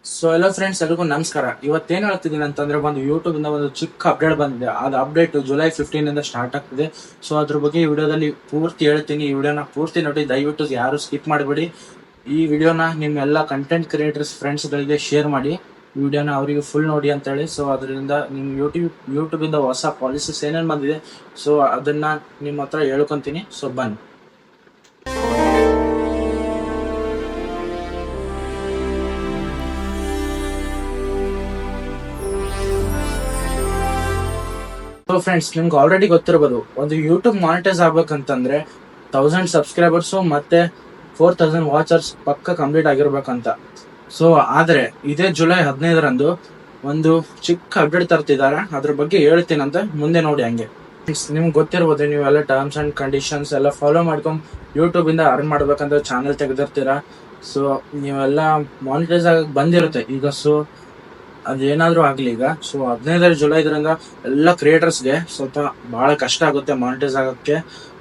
So ಎಲ್ಲ friends ಎಲ್ರಿಗೂ ನಮಸ್ಕಾರ. ಇವತ್ತೇನು ಹೇಳ್ತಿದ್ದೀನಿ ಅಂತಂದ್ರೆ, ಒಂದು ಯೂಟ್ಯೂಬ್ ಇಂದ ಒಂದು ಚಿಕ್ಕ ಅಪ್ಡೇಟ್ ಬಂದಿದೆ. ಅದು ಅಪ್ಡೇಟ್ ಜುಲೈ 15 ಇಂದ ಸ್ಟಾರ್ಟ್ ಆಗ್ತಿದೆ. ಸೊ ಅದ್ರ ಬಗ್ಗೆ ಈ ವಿಡಿಯೋದಲ್ಲಿ ಪೂರ್ತಿ ಹೇಳ್ತೀನಿ. ಈ ವಿಡಿಯೋನ ಪೂರ್ತಿ ನೋಡಿ, ದಯವಿಟ್ಟು ಯಾರು ಸ್ಕಿಪ್ ಮಾಡಬೇಡಿ. ಈ ವಿಡಿಯೋನ ನಿಮ್ಮೆಲ್ಲ ಕಂಟೆಂಟ್ ಕ್ರಿಯೇಟರ್ಸ್ ಫ್ರೆಂಡ್ಸ್ಗಳಿಗೆ ಶೇರ್ ಮಾಡಿ. ಈ ವಿಡಿಯೋನ ಅವರಿಗೆ ಫುಲ್ ನೋಡಿ ಅಂತ ಹೇಳಿ. ಸೊ ಅದರಿಂದ ನಿಮ್ಮ ಯೂಟ್ಯೂಬ್ ಇಂದ ಹೊಸ ಪಾಲಿಸೀಸ್ ಏನೇನು ಬಂದಿದೆ, ಸೊ ಅದನ್ನ ನಿಮ್ಮ ಹತ್ರ ಹೇಳ್ಕೊಂತೀನಿ. ಸೊ ಬನ್ನಿ. ಸೊ ಫ್ರೆಂಡ್ಸ್, ನಿಮ್ಗೆ ಆಲ್ರೆಡಿ ಗೊತ್ತಿರಬಹುದು, ಒಂದು ಯೂಟ್ಯೂಬ್ ಮಾನಿಟೈಸ್ ಆಗ್ಬೇಕಂತಂದ್ರೆ 1000 ಸಬ್ಸ್ಕ್ರೈಬರ್ಸ್ ಮತ್ತೆ 4000 ವಾಚರ್ಸ್ ಪಕ್ಕ ಕಂಪ್ಲೀಟ್ ಆಗಿರ್ಬೇಕಂತ. ಸೊ ಆದ್ರೆ ಇದೇ ಜುಲೈ 15ರಂದು ಒಂದು ಚಿಕ್ಕ ಅಪ್ಡೇಟ್ ತರ್ತಿದ್ದಾರೆ. ಅದ್ರ ಬಗ್ಗೆ ಹೇಳ್ತೀನಂತ, ಮುಂದೆ ನೋಡಿ. ಹಂಗೆ ನಿಮ್ಗೆ ಗೊತ್ತಿರ್ಬೋದು, ನೀವೆಲ್ಲ ಟರ್ಮ್ಸ್ ಅಂಡ್ ಕಂಡೀಷನ್ಸ್ ಎಲ್ಲ ಫಾಲೋ ಮಾಡ್ಕೊಂಡು ಯೂಟ್ಯೂಬ್ ಇಂದ ಅರ್ನ್ ಮಾಡ್ಬೇಕಂತ ಚಾನಲ್ ತೆಗೆದಿರ್ತೀರಾ. ಸೊ ನೀವೆಲ್ಲ ಮಾನಿಟೈಸ್ ಆಗಕ್ಕೆ ಬಂದಿರುತ್ತೆ ಈಗ. ಸೊ ಅದೇನಾದ್ರೂ ಆಗ್ಲಿ ಈಗ. ಸೊ 15 ಜುಲೈ ಇದರಿಂದ ಎಲ್ಲ ಕ್ರಿಯೇಟರ್ಸ್ಗೆ ಸ್ವಲ್ಪ ಬಹಳ ಕಷ್ಟ ಆಗುತ್ತೆ ಮಾನಿಟೈಸ್ ಆಗಕ್ಕೆ.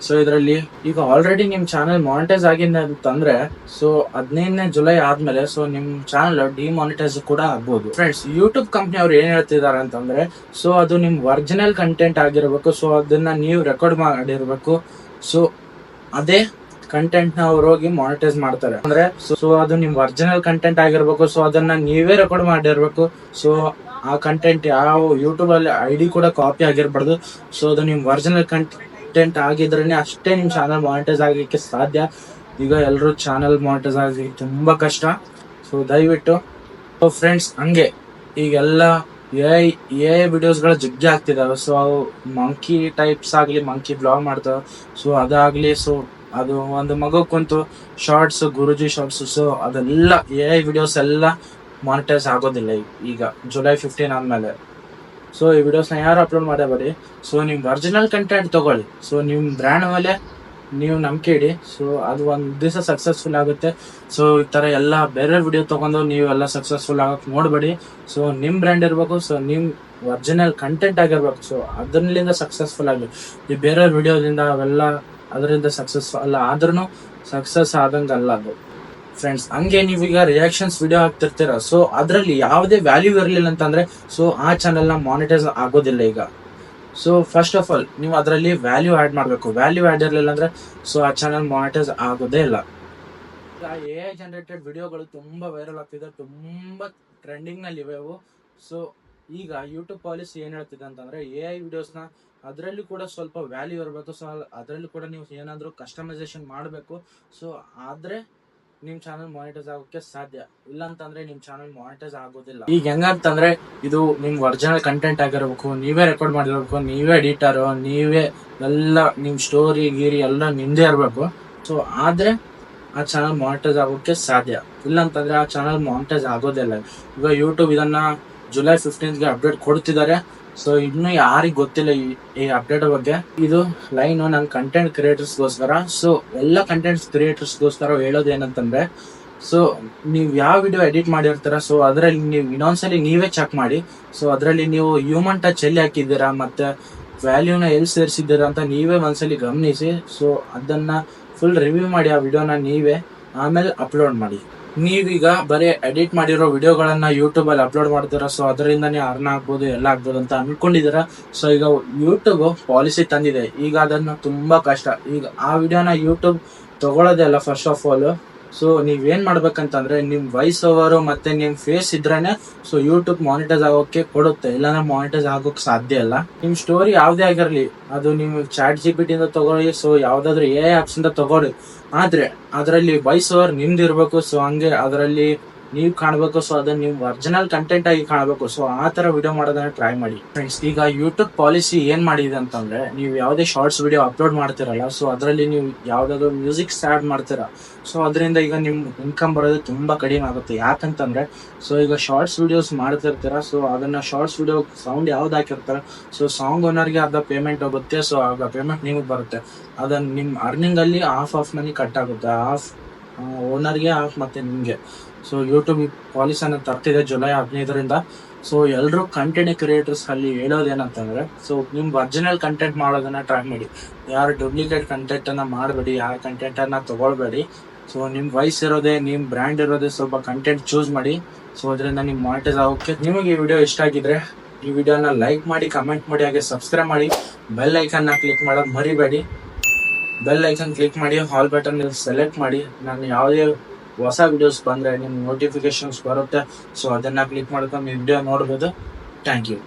ಸೊ ಇದರಲ್ಲಿ ಈಗ ಆಲ್ರೆಡಿ ನಿಮ್ ಚಾನಲ್ ಮಾನಿಟೈಸ್ ಆಗಿದೆ ಅಂತಂದ್ರೆ, ಸೊ 15ನೇ ಜುಲೈ ಆದ್ಮೇಲೆ ಸೊ ನಿಮ್ ಚಾನಲ್ ಡಿಮಾನಿಟೈಸ್ ಕೂಡ ಆಗ್ಬೋದು. ಫ್ರೆಂಡ್ಸ್, ಯೂಟ್ಯೂಬ್ ಕಂಪ್ನಿ ಅವ್ರು ಏನ್ ಹೇಳ್ತಿದಾರೆ ಅಂತಂದ್ರೆ, ಸೊ ಅದು ನಿಮ್ ಒರಿಜಿನಲ್ ಕಂಟೆಂಟ್ ಆಗಿರ್ಬೇಕು. ಸೊ ಅದನ್ನ ನೀವು ರೆಕಾರ್ಡ್ ಮಾಡಿರ್ಬೇಕು. ಸೊ ಅದೇ ಕಂಟೆಂಟ್ ನ ಅವ್ರು ಹೋಗಿ ಮಾನಿಟೈಸ್ ಮಾಡ್ತಾರೆ. ಅಂದ್ರೆ ಸೊ ಅದು ನಿಮ್ ಒರಿಜಿನಲ್ ಕಂಟೆಂಟ್ ಆಗಿರ್ಬೇಕು. ಸೊ ಅದನ್ನ ನೀವೇ ರೆಕಾರ್ಡ್ ಮಾಡಿರ್ಬೇಕು. ಸೊ ಆ ಕಂಟೆಂಟ್ ಯಾವ ಯೂಟ್ಯೂಬ್ ಅಲ್ಲಿ ID ಕೂಡ ಕಾಪಿ ಆಗಿರ್ಬಾರ್ದು. ಸೊ ಅದು ನಿಮ್ ಒರಿಜಿನಲ್ ಕಂಟೆಂಟ್ ಆಗಿದ್ರೇನೆ ಅಷ್ಟೇ ನಿಮ್ ಚಾನಲ್ ಮಾನಿಟೈಸ್ ಆಗಲಿಕ್ಕೆ ಸಾಧ್ಯ. ಈಗ ಎಲ್ಲರೂ ಚಾನಲ್ ಮಾನಿಟೈಸ್ ಆಗಿ ತುಂಬಾ ಕಷ್ಟ. ಸೊ ದಯವಿಟ್ಟು. ಸೊ ಫ್ರೆಂಡ್ಸ್, ಹಂಗೆ ಈಗೆಲ್ಲ ಎ ವಿಡಿಯೋಸ್ಗಳ ಜಗ್ಗಿ ಆಗ್ತಿದಾವೆ. ಸೊ ಅವು ಮಂಕಿ ಟೈಪ್ಸ್ ಆಗ್ಲಿ, ಮಂಕಿ ಬ್ಲಾಗ್ ಮಾಡ್ತಾವ. ಸೊ ಅದಾಗ್ಲಿ, ಸೊ ಅದು ಒಂದು ಮಗು ಕುಂತು ಶಾರ್ಟ್ಸ್, ಗುರುಜಿ ಶಾರ್ಟ್ಸ್, ಸೊ ಅದೆಲ್ಲ AI ವಿಡಿಯೋಸ್ ಎಲ್ಲ ಮಾನಿಟೈಸ್ ಆಗೋದಿಲ್ಲ ಈಗ ಜುಲೈ 15 ಆದ್ಮೇಲೆ. ಸೊ ಈ ವಿಡಿಯೋಸ್ನ ಯಾರು ಅಪ್ಲೋಡ್ ಮಾಡಬೇಡಿ. ಸೊ ನಿಮ್ ಒರಿಜಿನಲ್ ಕಂಟೆಂಟ್ ತಗೊಳ್ಳಿ. ಸೊ ನಿಮ್ ಬ್ರ್ಯಾಂಡ್ ಮೇಲೆ ನೀವು ನಂಬಿಕೆ ಇಡಿ. ಸೊ ಅದು ಒಂದ್ ದಿವಸ ಸಕ್ಸಸ್ಫುಲ್ ಆಗುತ್ತೆ. ಸೊ ಈ ತರ ಎಲ್ಲ ಬೇರೆ ವಿಡಿಯೋ ತಗೊಂಡು ನೀವೆಲ್ಲ ಸಕ್ಸಸ್ಫುಲ್ ಆಗಕ್ ನೋಡ್ಬೇಡಿ. ಸೊ ನಿಮ್ ಬ್ರ್ಯಾಂಡ್ ಇರ್ಬೇಕು. ಸೊ ನಿಮ್ ಒರಿಜಿನಲ್ ಕಂಟೆಂಟ್ ಆಗಿರ್ಬೇಕು. ಸೊ ಅದರಿಂದ ಸಕ್ಸಸ್ಫುಲ್ ಆಗಿ ಈ ಬೇರೆ ವಿಡಿಯೋದಿಂದ ಅವೆಲ್ಲ ಅದರಿಂದ ಸಕ್ಸಸ್ ಅಲ್ಲ, ಆದ್ರೂ ಸಕ್ಸಸ್ ಆದಂಗಲ್ಲ ಅದು. ಫ್ರೆಂಡ್ಸ್, ಹಂಗೆ ನೀವೀಗ ರಿಯಾಕ್ಷನ್ಸ್ ವಿಡಿಯೋ ಹಾಕ್ತಿರ್ತೀರ. ಸೊ ಅದ್ರಲ್ಲಿ ಯಾವುದೇ ವ್ಯಾಲ್ಯೂ ಇರಲಿಲ್ಲ ಅಂತಂದ್ರೆ, ಸೊ ಆ ಚಾನೆಲ್ ನ ಮಾನಿಟೈಸ್ ಆಗೋದಿಲ್ಲ ಈಗ. ಸೊ ಫಸ್ಟ್ ಆಫ್ ಆಲ್ ನೀವು ಅದರಲ್ಲಿ ವ್ಯಾಲ್ಯೂ ಆಡ್ ಮಾಡಬೇಕು. ವ್ಯಾಲ್ಯೂ ಆಡ್ ಇರಲಿಲ್ಲ ಅಂದ್ರೆ ಸೊ ಆ ಚಾನೆಲ್ ಮಾನಿಟೈಸ್ ಆಗೋದೇ ಇಲ್ಲ. ಈಗ AI ಜನರೇಟೆಡ್ ವಿಡಿಯೋಗಳು ತುಂಬಾ ವೈರಲ್ ಆಗ್ತಿದೆ, ತುಂಬಾ ಟ್ರೆಂಡಿಂಗ್ ನಲ್ಲಿ ಇವೆ ಅವು. ಸೊ ಈಗ ಯೂಟ್ಯೂಬ್ ಪಾಲಿಸಿ ಏನ್ ಹೇಳ್ತಿದೆ ಅಂತಂದ್ರೆ, AI ವಿಡಿಯೋಸ್ನ ಅದರಲ್ಲಿ ಕೂಡ ಸ್ವಲ್ಪ ವ್ಯಾಲ್ಯೂ ಇರಬೇಕು. ಸೊ ಅದರಲ್ಲಿ ಕೂಡ ನೀವು ಏನಾದರೂ ಕಸ್ಟಮೈಸೇಷನ್ ಮಾಡಬೇಕು. ಸೊ ಆದ್ರೆ ನಿಮ್ ಚಾನಲ್ ಮಾನಿಟೈಸ್ ಆಗೋಕ್ಕೆ ಸಾಧ್ಯ. ಇಲ್ಲ ಅಂತಂದ್ರೆ ನಿಮ್ ಚಾನಲ್ ಮಾನಿಟೈಸ್ ಆಗೋದಿಲ್ಲ. ಈಗ ಹೆಂಗಂತಂದ್ರೆ, ಇದು ನಿಮ್ ಒರಿಜಿನಲ್ ಕಂಟೆಂಟ್ ಆಗಿರ್ಬೇಕು, ನೀವೇ ರೆಕಾರ್ಡ್ ಮಾಡಿರ್ಬೇಕು, ನೀವೇ ಎಡಿಟರ್, ನೀವೇ ಎಲ್ಲ ನಿಮ್ ಸ್ಟೋರಿ ಗೀರಿ ಎಲ್ಲ ನಿಮ್ದೇ ಇರಬೇಕು. ಸೊ ಆದ್ರೆ ಆ ಚಾನಲ್ ಮಾನಿಟೈಸ್ ಆಗೋಕ್ಕೆ ಸಾಧ್ಯ. ಇಲ್ಲ ಅಂತಂದ್ರೆ ಆ ಚಾನಲ್ ಮಾನಿಟೈಸ್ ಆಗೋದಿಲ್ಲ. ಈಗ ಯೂಟ್ಯೂಬ್ ಇದನ್ನ ಜುಲೈ 15ಗೆ ಅಪ್ಡೇಟ್ ಕೊಡ್ತಿದ್ದಾರೆ. ಸೊ ಇನ್ನು ಯಾರಿಗ್ ಗೊತ್ತಿಲ್ಲ ಈ ಅಪ್ಡೇಟ್ ಬಗ್ಗೆ. ಇದು ಲೈನ್ ನನ್ನ ಕಂಟೆಂಟ್ ಕ್ರಿಯೇಟರ್ಸ್ಗೋಸ್ಕರ. ಸೊ ಎಲ್ಲ ಕಂಟೆಂಟ್ ಕ್ರಿಯೇಟರ್ಸ್ಗೋಸ್ಕರ ಹೇಳೋದು ಏನಂತಂದ್ರೆ, ಸೊ ನೀವು ಯಾವ ವಿಡಿಯೋ ಎಡಿಟ್ ಮಾಡಿರ್ತೀರ, ಸೊ ಅದರಲ್ಲಿ ನೀವು ಇನ್ನೊಂದ್ಸಲಿ ನೀವೇ ಚೆಕ್ ಮಾಡಿ. ಸೊ ಅದರಲ್ಲಿ ನೀವು ಹ್ಯೂಮನ್ ಟಚ್ ಎಲ್ಲಿ ಹಾಕಿದ್ದೀರಾ ಮತ್ತೆ ವ್ಯಾಲ್ಯೂನ ಎಲ್ಲಿ ಸೇರಿಸಿದ್ದೀರಾ ಅಂತ ನೀವೇ ಒಂದ್ಸಲಿ ಗಮನಿಸಿ. ಸೊ ಅದನ್ನ ಫುಲ್ ರಿವ್ಯೂ ಮಾಡಿ ಆ ವಿಡಿಯೋನ ನೀವೇ, ಆಮೇಲೆ ಅಪ್ಲೋಡ್ ಮಾಡಿ. ನೀವೀಗ ಬರೀ ಎಡಿಟ್ ಮಾಡಿರೋ ವಿಡಿಯೋಗಳನ್ನ ಯೂಟ್ಯೂಬ್ ಅಲ್ಲಿ ಅಪ್ಲೋಡ್ ಮಾಡ್ತೀರಾ. ಸೊ ಅದರಿಂದನೇ ಅರ್ನ್ ಆಗ್ಬೋದು, ಎಲ್ಲ ಆಗ್ಬೋದು ಅಂತ ಅನ್ಕೊಂಡಿದ್ದೀರಾ. ಸೊ ಈಗ ಯೂಟ್ಯೂಬ್ ಪಾಲಿಸಿ ತಂದಿದೆ. ಈಗ ಅದನ್ನ ತುಂಬಾ ಕಷ್ಟ. ಈಗ ಆ ವಿಡಿಯೋನ ಯೂಟ್ಯೂಬ್ ತಗೊಳ್ಳೋದೇ ಅಲ್ಲ ಫಸ್ಟ್ ಆಫ್ ಆಲ್. ಸೊ ನೀವೇನ್ ಮಾಡ್ಬೇಕಂತಂದ್ರೆ, ನಿಮ್ ವಾಯ್ಸ್ ಓವರ್ ಮತ್ತೆ ನಿಮ್ ಫೇಸ್ ಇದ್ರೇನೆ ಸೊ ಯೂಟ್ಯೂಬ್ ಮಾನಿಟೈಸ್ ಆಗೋಕೆ ಕೊಡುತ್ತೆ. ಇಲ್ಲಾಂದ್ರೆ ಮಾನಿಟೈಸ್ ಆಗೋಕ್ ಸಾಧ್ಯ ಇಲ್ಲ. ನಿಮ್ ಸ್ಟೋರಿ ಯಾವ್ದೇ ಆಗಿರ್ಲಿ, ಅದು ನೀವು ChatGPT ಇಂದ ತಗೊಳ್ಳಿ, ಸೊ ಯಾವ್ದಾದ್ರು AI ಆಪ್ಸ್ ಇಂದ ತಗೊಳ್ಳಿ, ಆದ್ರೆ ಅದರಲ್ಲಿ ವಾಯ್ಸ್ ಓವರ್ ನಿಮ್ದು ಇರ್ಬೇಕು. ಸೊ ಹಂಗೆ ಅದರಲ್ಲಿ ನೀವ್ ಕಾಣ್ಬೇಕು. ಸೊ ಅದನ್ನ ನೀವು ಒರಿಜಿನಲ್ ಕಂಟೆಂಟ್ ಆಗಿ ಕಾಣ್ಬೇಕು. ಸೊ ಆ ತರ ವಿಡಿಯೋ ಮಾಡೋದನ್ನ ಟ್ರೈ ಮಾಡಿ. ಫ್ರೆಂಡ್ಸ್, ಈಗ ಯೂಟ್ಯೂಬ್ ಪಾಲಿಸಿ ಏನ್ ಮಾಡಿದೆ ಅಂತಂದ್ರೆ, ನೀವು ಯಾವ್ದೇ ಶಾರ್ಟ್ಸ್ ವಿಡಿಯೋ ಅಪ್ಲೋಡ್ ಮಾಡ್ತಿರಲ್ಲ, ಸೊ ಅದರಲ್ಲಿ ನೀವು ಯಾವ್ದಾದ್ರು ಮ್ಯೂಸಿಕ್ಸ್ ಆಡ್ ಮಾಡ್ತೀರಾ. ಸೊ ಅದರಿಂದ ಈಗ ನಿಮ್ ಇನ್ಕಮ್ ಬರೋದು ತುಂಬಾ ಕಡಿಮೆ ಆಗುತ್ತೆ. ಯಾಕಂತಂದ್ರೆ, ಸೊ ಈಗ ಶಾರ್ಟ್ಸ್ ವಿಡಿಯೋಸ್ ಮಾಡ್ತಿರ್ತೀರ. ಸೊ ಅದನ್ನ ಶಾರ್ಟ್ಸ್ ವಿಡಿಯೋ ಸೌಂಡ್ ಯಾವ್ದು ಹಾಕಿರ್ತಾರೆ, ಸೊ ಸಾಂಗ್ ಓನರ್ಗೆ ಅರ್ಧ ಪೇಮೆಂಟ್ ಹೋಗುತ್ತೆ. ಸೊ ಆಗ ಪೇಮೆಂಟ್ ನಿಮಗೆ ಬರುತ್ತೆ. ಅದನ್ನ ನಿಮ್ ಅರ್ನಿಂಗ್ ಅಲ್ಲಿ ಹಾಫ್ ಮನಿ ಕಟ್ ಆಗುತ್ತೆ. ಹಾಫ್ ಓನರ್ಗೆ, ಹಾಫ್ ಮತ್ತೆ ನಿಮ್ಗೆ. ಸೊ ಯೂಟ್ಯೂಬ್ ಪಾಲಿಸಿಯನ್ನು ತರ್ತಿದೆ ಜುಲೈ 15ರಿಂದ. ಸೊ ಎಲ್ಲರೂ ಕಂಟೆಂಟ್ ಕ್ರಿಯೇಟರ್ಸ್ ಅಲ್ಲಿ ಹೇಳೋದೇನಂತಂದ್ರೆ, ಸೊ ನಿಮ್ ಒರಿಜಿನಲ್ ಕಂಟೆಂಟ್ ಮಾಡೋದನ್ನ ಟ್ರೈ ಮಾಡಿ. ಯಾರು ಡೂಪ್ಲಿಕೇಟ್ ಕಂಟೆಂಟ್ ಅನ್ನ ಮಾಡಬೇಡಿ, ಯಾರ ಕಂಟೆಂಟ್ ಅನ್ನ ತಗೊಳ್ಬೇಡಿ. ಸೊ ನಿಮ್ ವಾಯ್ಸ್ ಇರೋದೇ, ನಿಮ್ ಬ್ರ್ಯಾಂಡ್ ಇರೋದೇ ಸ್ವಲ್ಪ ಕಂಟೆಂಟ್ ಚೂಸ್ ಮಾಡಿ. ಸೊ ಅದರಿಂದ ನೀವು ಮಾನಿಟೈಸ್ ಆಗೋಕ್ಕೆ. ನಿಮಗೆ ಈ ವಿಡಿಯೋ ಇಷ್ಟ ಆಗಿದ್ರೆ ಈ ವಿಡಿಯೋನ ಲೈಕ್ ಮಾಡಿ, ಕಮೆಂಟ್ ಮಾಡಿ, ಹಾಗೆ ಸಬ್ಸ್ಕ್ರೈಬ್ ಮಾಡಿ. ಬೆಲ್ ಐಕನ್ನ ಕ್ಲಿಕ್ ಮಾಡೋದು ಮರಿಬೇಡಿ. ಬೆಲ್ ಐಕನ್ ಕ್ಲಿಕ್ ಮಾಡಿ, ಆಲ್ ಬಟನ್ ಸೆಲೆಕ್ಟ್ ಮಾಡಿ. ನಾನು ಯಾವುದೇ ಹೊಸ ವಿಡಿಯೋಸ್ ಬಂದರೆ ನಿಮ್ಮ ನೋಟಿಫಿಕೇಶನ್ಸ್ ಬರುತ್ತೆ. ಸೊ ಅದನ್ನು ಕ್ಲಿಕ್ ಮಾಡ್ಕೊಂಡು ವಿಡಿಯೋ ನೋಡ್ಬೋದು. Thank you.